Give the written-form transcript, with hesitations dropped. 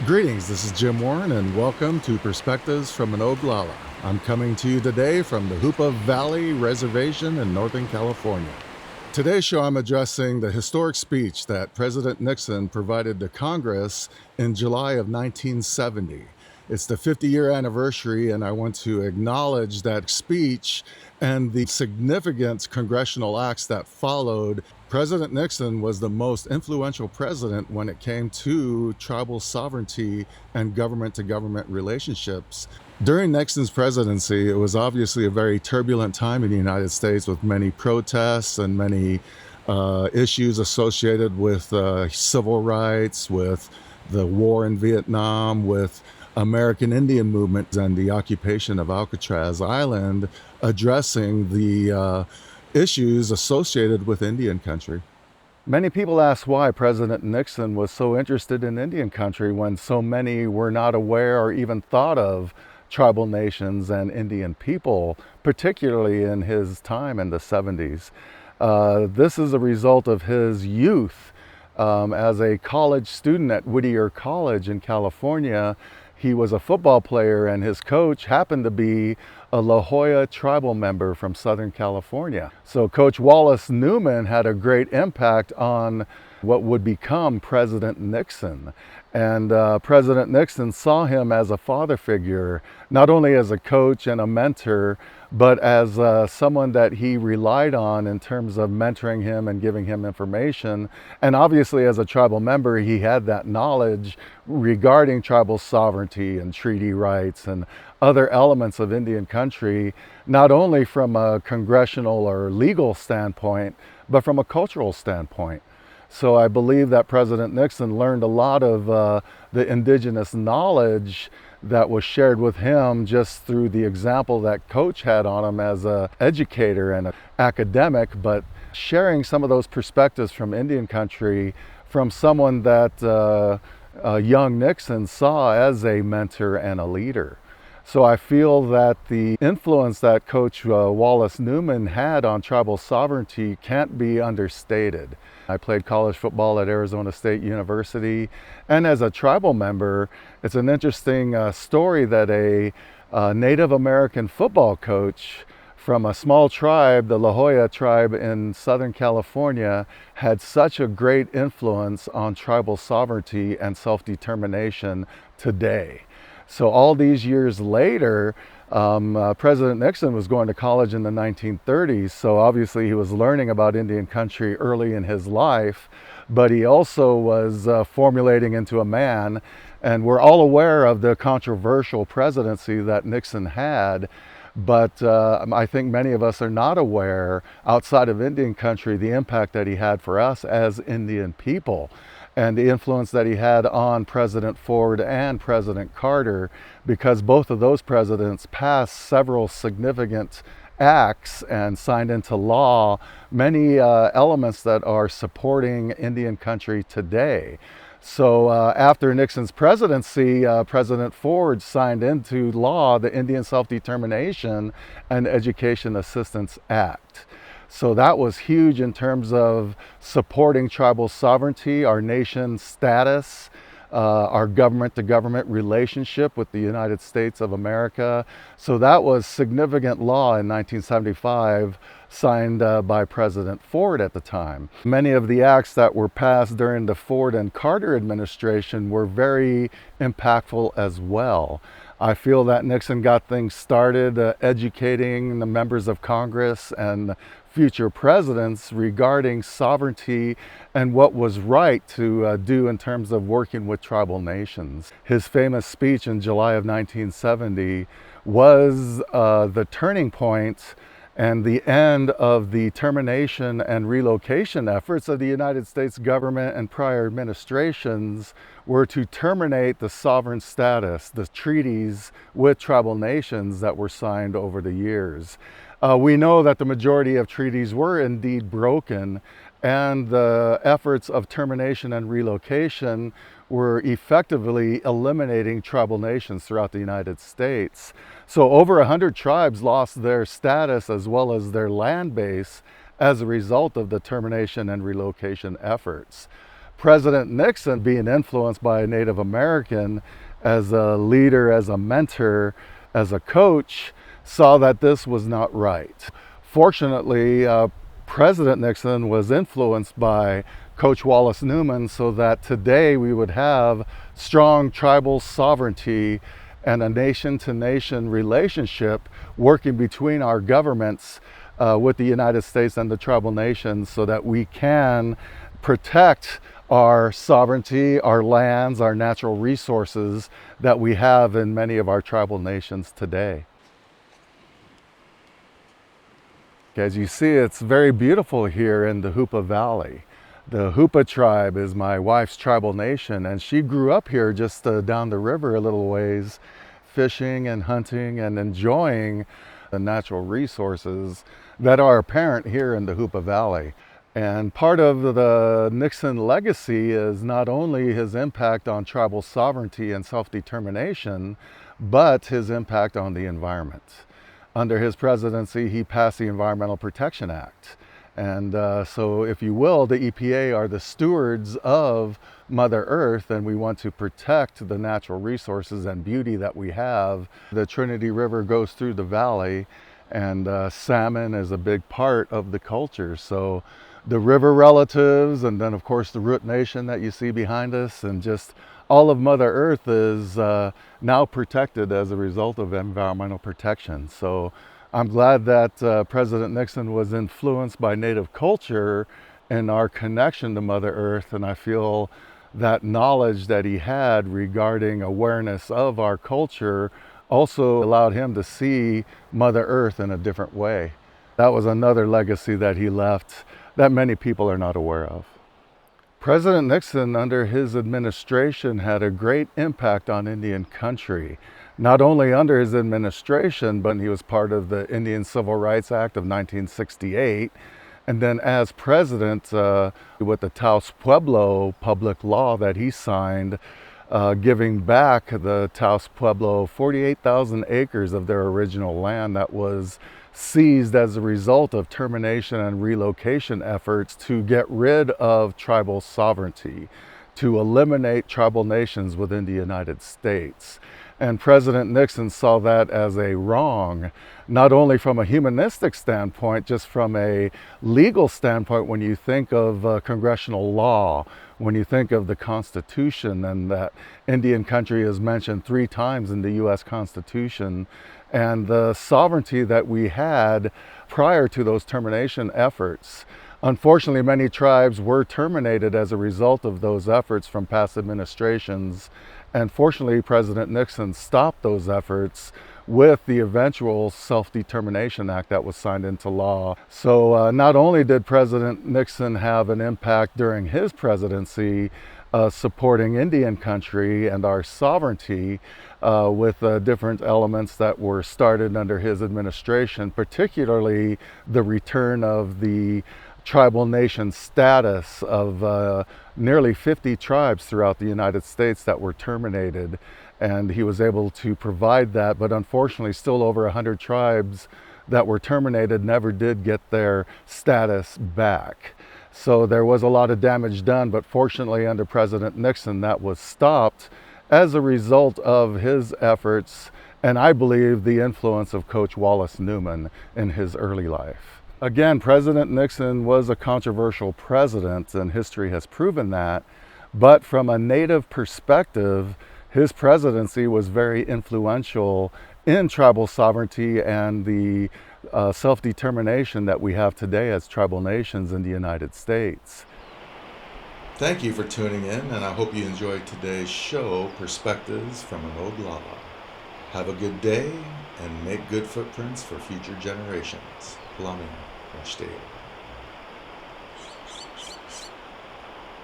Greetings, this is Jim Warne, and welcome to Perspectives from an Oglala. I'm coming to you today from the Hoopa Valley Reservation in Northern California. Today's show, I'm addressing the historic speech that President Nixon provided to Congress in July of 1970. It's the 50-year anniversary, and I want to acknowledge that speech and the significant congressional acts that followed. President Nixon was the most influential president when it came to tribal sovereignty and government-to-government relationships. During Nixon's presidency, it was obviously a very turbulent time in the United States with many protests and many issues associated with civil rights, with the war in Vietnam, with American Indian movement and the occupation of Alcatraz Island, addressing the issues associated with Indian country. Many people ask why President Nixon was so interested in Indian country when so many were not aware or even thought of tribal nations and Indian people, particularly in his time in the 70s. This is a result of his youth. As a college student at Whittier College in California, he was a football player, and his coach happened to be a La Jolla tribal member from Southern California. So Coach Wallace Newman had a great impact on what would become President Nixon. And President Nixon saw him as a father figure, not only as a coach and a mentor, but as someone that he relied on in terms of mentoring him and giving him information. And obviously, as a tribal member, he had that knowledge regarding tribal sovereignty and treaty rights and other elements of Indian country, not only from a congressional or legal standpoint, but from a cultural standpoint. So I believe that President Nixon learned a lot of the indigenous knowledge that was shared with him just through the example that Coach had on him as an educator and an academic, but sharing some of those perspectives from Indian country from someone that young Nixon saw as a mentor and a leader. So I feel that the influence that Coach Wallace Newman had on tribal sovereignty can't be understated. I played college football at Arizona State University, and as a tribal member, it's an interesting story that a Native American football coach from a small tribe, the La Jolla tribe in Southern California, had such a great influence on tribal sovereignty and self-determination today. So all these years later, President Nixon was going to college in the 1930s, so obviously he was learning about Indian country early in his life, but he also was formulating into a man, and we're all aware of the controversial presidency that Nixon had, but I think many of us are not aware, outside of Indian country, the impact that he had for us as Indian people, and the influence that he had on President Ford and President Carter, because both of those presidents passed several significant acts and signed into law many elements that are supporting Indian country today. So after Nixon's presidency, President Ford signed into law the Indian Self-Determination and Education Assistance Act. So that was huge in terms of supporting tribal sovereignty, our nation's status, our government-to-government relationship with the United States of America. So that was significant law in 1975, signed by President Ford at the time. Many of the acts that were passed during the Ford and Carter administration were very impactful as well. I feel that Nixon got things started educating the members of Congress and future presidents regarding sovereignty and what was right to do in terms of working with tribal nations. His famous speech in July of 1970 was the turning point and the end of the termination and relocation efforts of the United States government and prior administrations were to terminate the sovereign status, the treaties with tribal nations that were signed over the years. We know that the majority of treaties were indeed broken, and the efforts of termination and relocation were effectively eliminating tribal nations throughout the United States. So over 100 tribes lost their status as well as their land base as a result of the termination and relocation efforts. President Nixon, being influenced by a Native American as a leader, as a mentor, as a coach, saw that this was not right. Fortunately, President Nixon was influenced by Coach Wallace Newman so that today we would have strong tribal sovereignty and a nation-to-nation relationship working between our governments with the United States and the tribal nations so that we can protect our sovereignty, our lands, our natural resources that we have in many of our tribal nations today. As you see, it's very beautiful here in the Hoopa Valley. The Hoopa tribe is my wife's tribal nation, and she grew up here just down the river a little ways, fishing and hunting and enjoying the natural resources that are apparent here in the Hoopa Valley. And part of the Nixon legacy is not only his impact on tribal sovereignty and self-determination, but his impact on the environment. Under his presidency, he passed the Environmental Protection Act. And so, if you will, the EPA are the stewards of Mother Earth, and we want to protect the natural resources and beauty that we have. The Trinity River goes through the valley, and salmon is a big part of the culture. So the river relatives, and then of course the Root Nation that you see behind us, and just all of Mother Earth is now protected as a result of environmental protection. So I'm glad that President Nixon was influenced by Native culture and our connection to Mother Earth, and I feel that knowledge that he had regarding awareness of our culture also allowed him to see Mother Earth in a different way. That was another legacy that he left that many people are not aware of. President Nixon, under his administration, had a great impact on Indian country. Not only under his administration, but he was part of the Indian Civil Rights Act of 1968. And then as president, with the Taos Pueblo public law that he signed, giving back the Taos Pueblo 48,000 acres of their original land that was seized as a result of termination and relocation efforts to get rid of tribal sovereignty, to eliminate tribal nations within the United States. And President Nixon saw that as a wrong, not only from a humanistic standpoint, just from a legal standpoint. When you think of congressional law, when you think of the Constitution, and that Indian country is mentioned 3 times in the U.S. Constitution, and the sovereignty that we had prior to those termination efforts. Unfortunately, many tribes were terminated as a result of those efforts from past administrations. And fortunately, President Nixon stopped those efforts with the eventual Self-Determination Act that was signed into law. So not only did President Nixon have an impact during his presidency supporting Indian country and our sovereignty with different elements that were started under his administration, particularly the return of the tribal nation status of nearly 50 tribes throughout the United States that were terminated, and he was able to provide that. But unfortunately, still over 100 tribes that were terminated never did get their status back. So there was a lot of damage done, but fortunately under President Nixon that was stopped as a result of his efforts, and I believe the influence of Coach Wallace Newman in his early life. Again, President Nixon was a controversial president, and history has proven that, but from a Native perspective, his presidency was very influential in tribal sovereignty and the self-determination that we have today as tribal nations in the United States. Thank you for tuning in, and I hope you enjoyed today's show, Perspectives from an Oglala. Have a good day and make good footprints for future generations. Plumbing, stay.